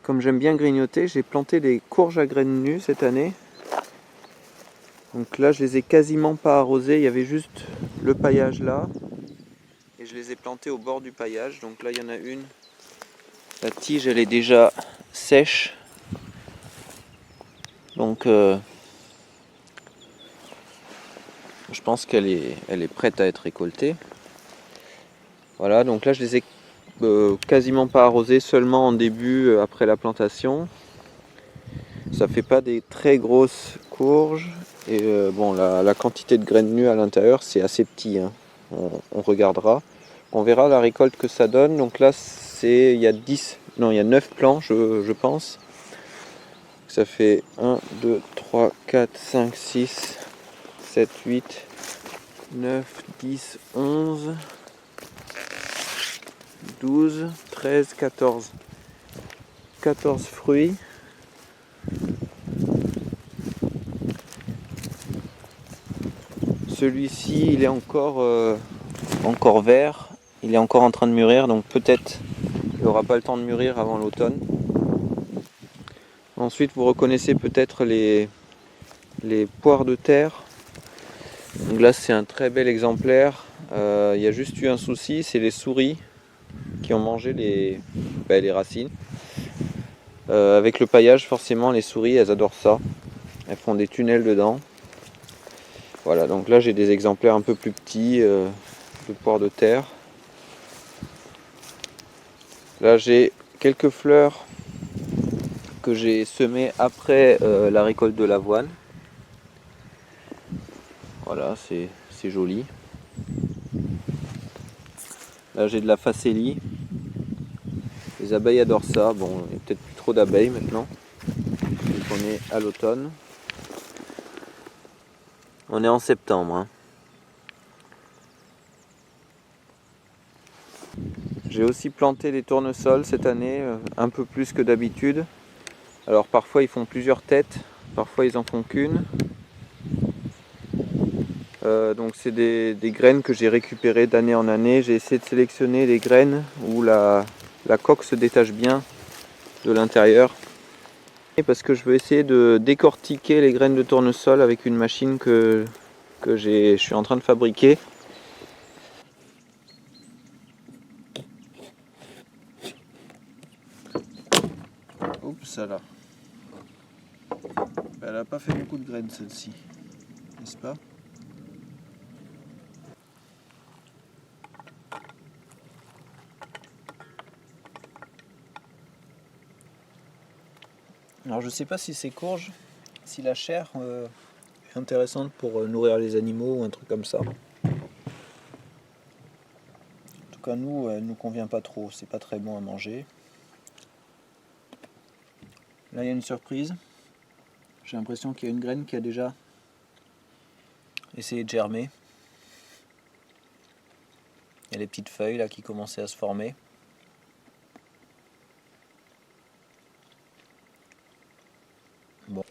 Comme j'aime bien grignoter, j'ai planté des courges à graines nues cette année. Donc là, je les ai quasiment pas arrosées, il y avait juste le paillage là. Et je les ai plantées au bord du paillage. Donc là, il y en a une. La tige, elle est déjà sèche. Donc je pense qu'elle est prête à être récoltée. Voilà, donc là, je les ai quasiment pas arrosées, seulement en début après la plantation. Ça fait pas des très grosses courges. Et bon, la quantité de graines nues à l'intérieur, c'est assez petit, hein. On regardera. On verra la récolte que ça donne. Donc là, il y a 9 plants, je pense. Ça fait 1, 2, 3, 4, 5, 6, 7, 8, 9, 10, 11, 12, 13, 14. 14 fruits. Celui-ci, il est encore vert. Il est encore en train de mûrir, donc peut-être il n'aura pas le temps de mûrir avant l'automne. Ensuite, vous reconnaissez peut-être les poires de terre. Donc là, c'est un très bel exemplaire. Il y a juste eu un souci, c'est les souris qui ont mangé les racines. Avec le paillage, forcément, les souris, elles adorent ça. Elles font des tunnels dedans. Voilà, donc là, j'ai des exemplaires un peu plus petits de poires de terre. Là, j'ai quelques fleurs que j'ai semées après la récolte de l'avoine. Voilà, c'est joli. Là, j'ai de la facélie. Les abeilles adorent ça. Bon, il n'y a peut-être plus trop d'abeilles maintenant. Donc on est à l'automne. On est en septembre, hein. J'ai aussi planté des tournesols cette année, un peu plus que d'habitude. Alors parfois ils font plusieurs têtes, parfois ils en font qu'une. Donc c'est des graines que j'ai récupérées d'année en année. J'ai essayé de sélectionner les graines où la coque se détache bien de l'intérieur. Parce que je veux essayer de décortiquer les graines de tournesol avec une machine que je suis en train de fabriquer. Oups, là. Elle n'a pas fait beaucoup de graines celle-ci, n'est-ce pas? Alors je sais pas si ces courges, si la chair est intéressante pour nourrir les animaux ou un truc comme ça. En tout cas nous, elle nous convient pas trop, c'est pas très bon à manger. Là il y a une surprise. J'ai l'impression qu'il y a une graine qui a déjà essayé de germer. Il y a les petites feuilles là qui commençaient à se former. Bon,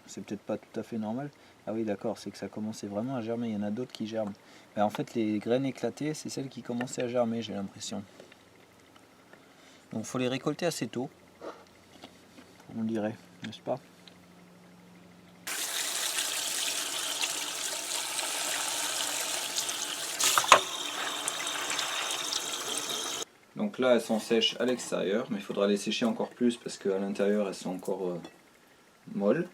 c'est peut-être pas tout à fait normal. Ah oui d'accord, c'est que ça commençait vraiment à germer. Il y en a d'autres qui germent. Mais en fait les graines éclatées, c'est celles qui commençaient à germer, j'ai l'impression. Donc il faut les récolter assez tôt, on dirait, n'est-ce pas? Donc là elles sont sèches à l'extérieur, mais il faudra les sécher encore plus parce qu'à l'intérieur elles sont encore molles.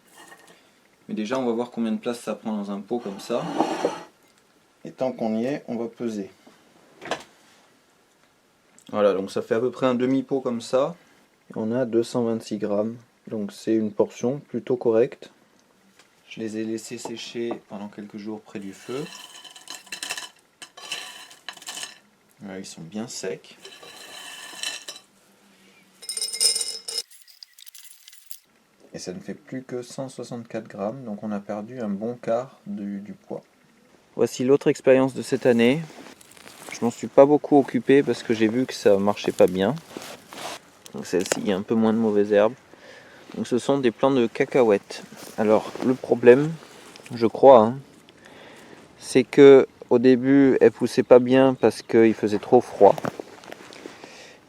Mais déjà on va voir combien de place ça prend dans un pot comme ça. Et tant qu'on y est, on va peser. Voilà, donc ça fait à peu près un demi-pot comme ça. On a 226 grammes, donc c'est une portion plutôt correcte. Je les ai laissés sécher pendant quelques jours près du feu. Là, ils sont bien secs. Et ça ne fait plus que 164 grammes, donc on a perdu un bon quart du poids. Voici l'autre expérience de cette année. Je m'en suis pas beaucoup occupé parce que j'ai vu que ça marchait pas bien. Donc celle-ci, il y a un peu moins de mauvaises herbes. Donc ce sont des plants de cacahuètes. Alors le problème, je crois, hein, c'est que au début elles poussaient pas bien parce qu'il faisait trop froid.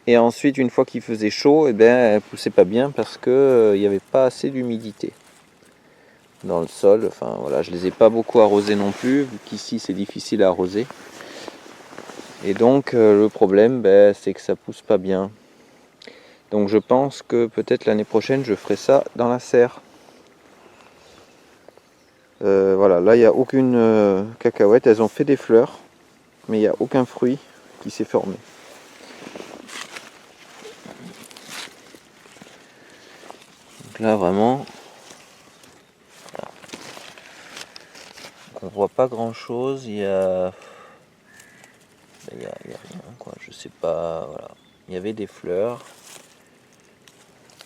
Et ensuite, une fois qu'il faisait chaud, eh ben, elles poussaient pas bien parce que il n'y avait pas assez d'humidité dans le sol. Enfin voilà, je les ai pas beaucoup arrosées non plus, vu qu'ici c'est difficile à arroser. Et donc le problème, ben, c'est que ça pousse pas bien. Donc je pense que peut-être l'année prochaine, je ferai ça dans la serre. Voilà, là il n'y a aucune cacahuète, elles ont fait des fleurs, mais il n'y a aucun fruit qui s'est formé. Donc là vraiment, on voit pas grand chose, il y a rien quoi, je sais pas, voilà. Il y avait des fleurs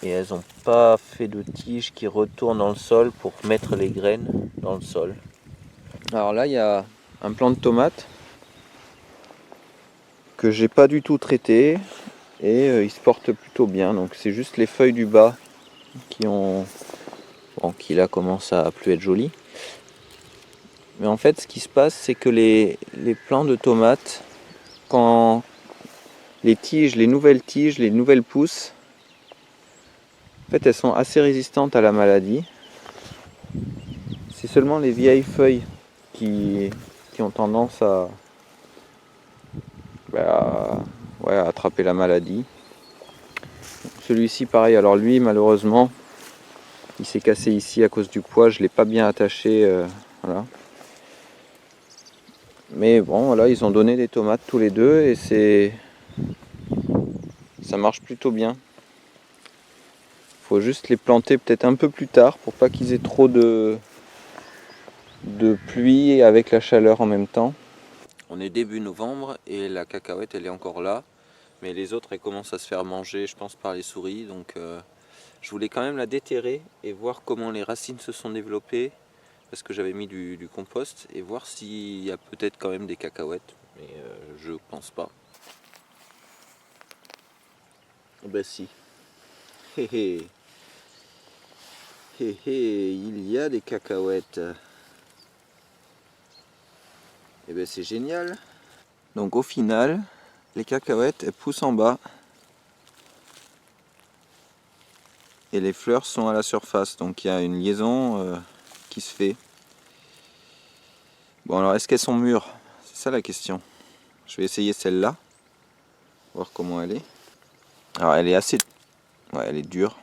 et elles n'ont pas fait de tiges qui retournent dans le sol pour mettre les graines dans le sol. Alors là il y a un plant de tomates que j'ai pas du tout traité et il se porte plutôt bien, donc c'est juste les feuilles du bas qui là commencent à plus être jolies. Mais en fait ce qui se passe c'est que les plants de tomates, quand les tiges, les nouvelles pousses, en fait elles sont assez résistantes à la maladie. C'est seulement les vieilles feuilles qui ont tendance à attraper la maladie. Celui-ci pareil, alors lui malheureusement il s'est cassé ici à cause du poids, je ne l'ai pas bien attaché, voilà. Mais bon voilà, ils ont donné des tomates tous les deux et ça marche plutôt bien. Faut juste les planter peut-être un peu plus tard pour pas qu'ils aient trop de pluie avec la chaleur en même temps. On est début novembre et la cacahuète elle est encore là, mais les autres elles commencent à se faire manger je pense par les souris, donc je voulais quand même la déterrer et voir comment les racines se sont développées parce que j'avais mis du compost et voir s'il y a peut-être quand même des cacahuètes, mais je pense pas. Ben si. Hé hé. Hé hé, il y a des cacahuètes. Et ben c'est génial. Donc au final, les cacahuètes elles poussent en bas et les fleurs sont à la surface. Donc il y a une liaison qui se fait. Bon alors est-ce qu'elles sont mûres? C'est ça la question. Je vais essayer celle-là. Voir comment elle est. Alors elle est assez... Ouais, elle est dure.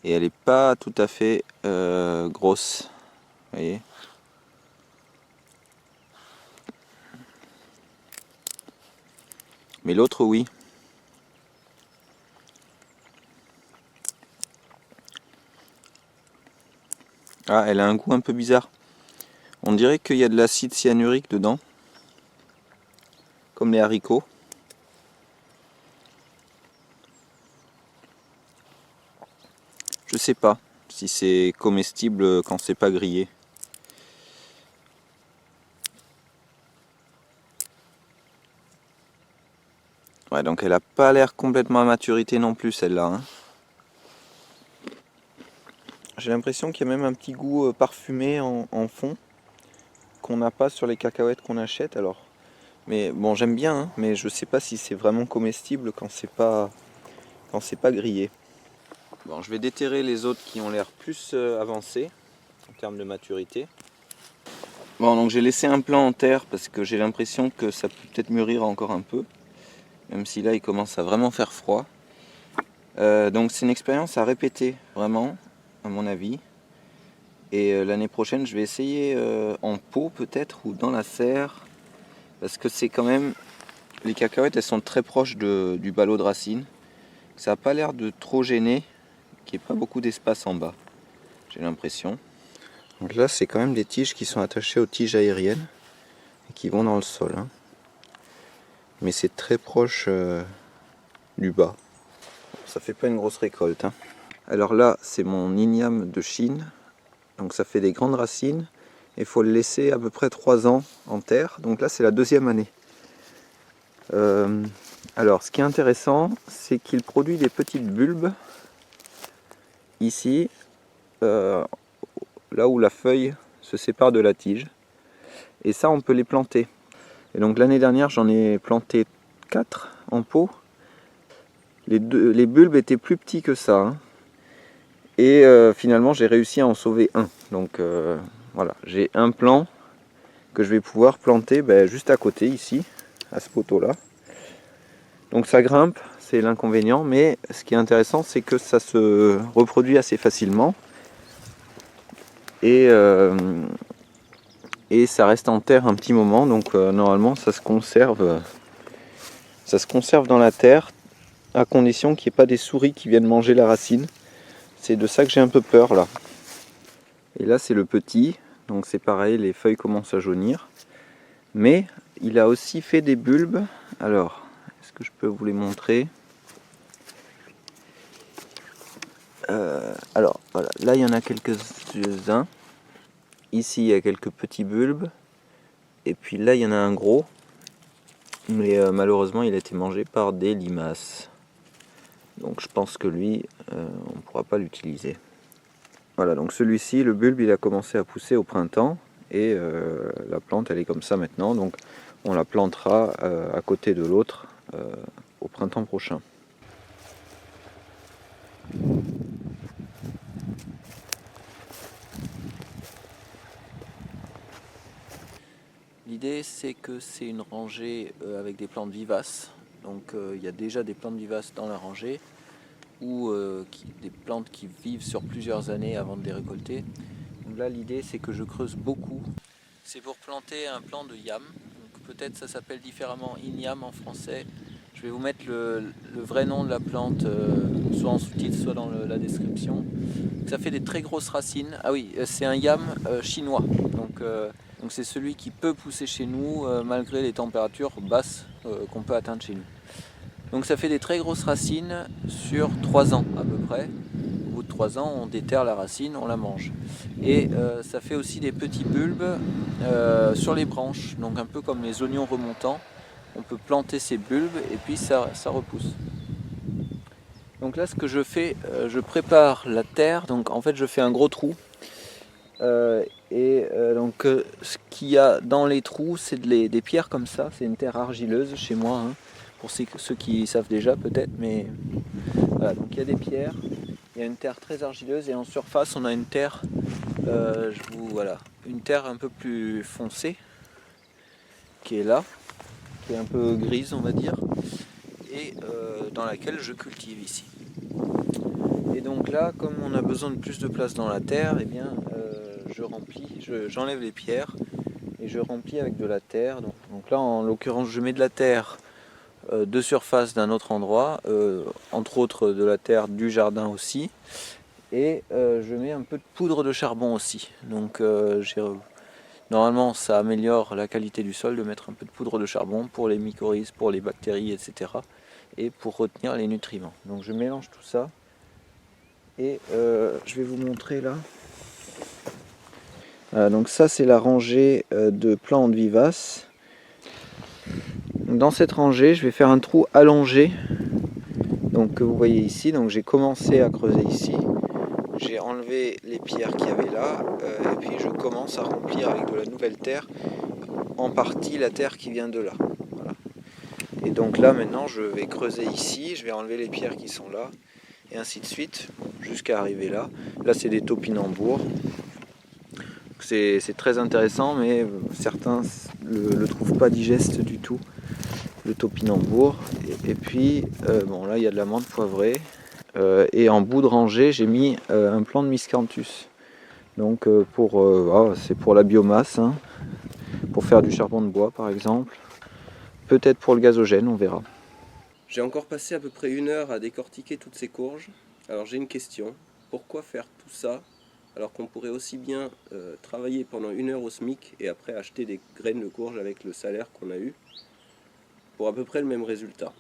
Et elle n'est pas tout à fait grosse. Vous voyez? Mais l'autre oui. Ah, elle a un goût un peu bizarre. On dirait qu'il y a de l'acide cyanurique dedans. Comme les haricots. Je sais pas si c'est comestible quand c'est pas grillé. Ouais, donc elle a pas l'air complètement à maturité non plus celle-là. Hein. J'ai l'impression qu'il y a même un petit goût parfumé en fond qu'on n'a pas sur les cacahuètes qu'on achète. Alors, mais bon, j'aime bien, hein, mais je sais pas si c'est vraiment comestible quand c'est pas grillé. Bon, je vais déterrer les autres qui ont l'air plus avancés en termes de maturité. Bon, donc j'ai laissé un plant en terre parce que j'ai l'impression que ça peut peut-être mûrir encore un peu, même si là il commence à vraiment faire froid. Donc c'est une expérience à répéter vraiment, à mon avis. Et l'année prochaine, je vais essayer en pot peut-être ou dans la serre, parce que c'est quand même, les cacahuètes, elles sont très proches du ballot de racine. Ça n'a pas l'air de trop gêner, qu'il n'y ait pas beaucoup d'espace en bas, j'ai l'impression. Donc là, c'est quand même des tiges qui sont attachées aux tiges aériennes et qui vont dans le sol. Hein. Mais c'est très proche du bas. Ça fait pas une grosse récolte. Hein. Alors là, c'est mon igname de Chine. Donc ça fait des grandes racines. Il faut le laisser à peu près 3 ans en terre. Donc là, c'est la 2e année. Alors, ce qui est intéressant, c'est qu'il produit des petites bulbes. Ici, là où la feuille se sépare de la tige. Et ça, on peut les planter. Et donc l'année dernière, j'en ai planté 4 en pot. Les bulbes étaient plus petits que ça, hein. Et finalement j'ai réussi à en sauver un. Donc voilà, j'ai un plant que je vais pouvoir planter juste à côté ici, à ce poteau là. Donc ça grimpe, c'est l'inconvénient, mais ce qui est intéressant c'est que ça se reproduit assez facilement et ça reste en terre un petit moment, donc normalement ça se conserve dans la terre à condition qu'il n'y ait pas des souris qui viennent manger la racine. C'est de ça que j'ai un peu peur là. Et là c'est le petit, donc c'est pareil, les feuilles commencent à jaunir. Mais il a aussi fait des bulbes. Alors, est-ce que je peux vous les montrer? Alors voilà, là il y en a quelques-uns. Ici il y a quelques petits bulbes. Et puis là il y en a un gros. Mais malheureusement il a été mangé par des limaces. Donc je pense que lui, on ne pourra pas l'utiliser. Voilà, donc celui-ci, le bulbe, il a commencé à pousser au printemps. Et la plante, elle est comme ça maintenant. Donc on la plantera à côté de l'autre au printemps prochain. L'idée c'est que c'est une rangée avec des plantes vivaces. Donc il y a déjà des plantes vivaces dans la rangée ou des plantes qui vivent sur plusieurs années avant de les récolter. Donc là l'idée c'est que je creuse beaucoup. C'est pour planter un plant de yam. Peut-être ça s'appelle différemment igname en français. Je vais vous mettre le vrai nom de la plante, soit en sous-titre, soit dans la description. Ça fait des très grosses racines. Ah oui, c'est un yam chinois. Donc c'est celui qui peut pousser chez nous malgré les températures basses qu'on peut atteindre chez nous. Donc ça fait des très grosses racines sur 3 ans à peu près. Au bout de 3 ans, on déterre la racine, on la mange. Et ça fait aussi des petits bulbes sur les branches, donc un peu comme les oignons remontants. On peut planter ces bulbes et puis ça repousse. Donc là, ce que je fais, je prépare la terre. Donc en fait, je fais un gros trou. Donc ce qu'il y a dans les trous, c'est des pierres comme ça. C'est une terre argileuse chez moi, hein, pour ceux qui savent déjà peut-être. Mais voilà, donc il y a des pierres. Il y a une terre très argileuse et en surface, on a une terre, voilà, une terre un peu plus foncée qui est là, qui est un peu grise, on va dire, et dans laquelle je cultive ici. Et donc là, comme on a besoin de plus de place dans la terre, eh bien, j'enlève les pierres et je remplis avec de la terre. Donc là, en l'occurrence, je mets de la terre de surface d'un autre endroit, entre autres de la terre du jardin aussi. Et je mets un peu de poudre de charbon aussi. Donc normalement ça améliore la qualité du sol de mettre un peu de poudre de charbon pour les mycorhizes, pour les bactéries, etc. Et pour retenir les nutriments. Donc je mélange tout ça. Et je vais vous montrer là. Donc ça c'est la rangée de plantes vivaces. Dans cette rangée, je vais faire un trou allongé. Donc que vous voyez ici. Donc j'ai commencé à creuser ici. J'ai enlevé les pierres qu'il y avait là, et puis je commence à remplir avec de la nouvelle terre, en partie la terre qui vient de là. Voilà. Et donc là maintenant je vais creuser ici, je vais enlever les pierres qui sont là, et ainsi de suite, jusqu'à arriver là. Là c'est des topinambours. C'est très intéressant, mais certains le trouvent pas digeste du tout, le topinambour. Et puis, bon là il y a de la menthe poivrée. Et en bout de rangée, j'ai mis un plant de miscanthus. Donc c'est pour la biomasse, hein, pour faire du charbon de bois par exemple. Peut-être pour le gazogène, on verra. J'ai encore passé à peu près 1 heure à décortiquer toutes ces courges. Alors j'ai une question. Pourquoi faire tout ça alors qu'on pourrait aussi bien travailler pendant 1 heure au SMIC et après acheter des graines de courge avec le salaire qu'on a eu pour à peu près le même résultat?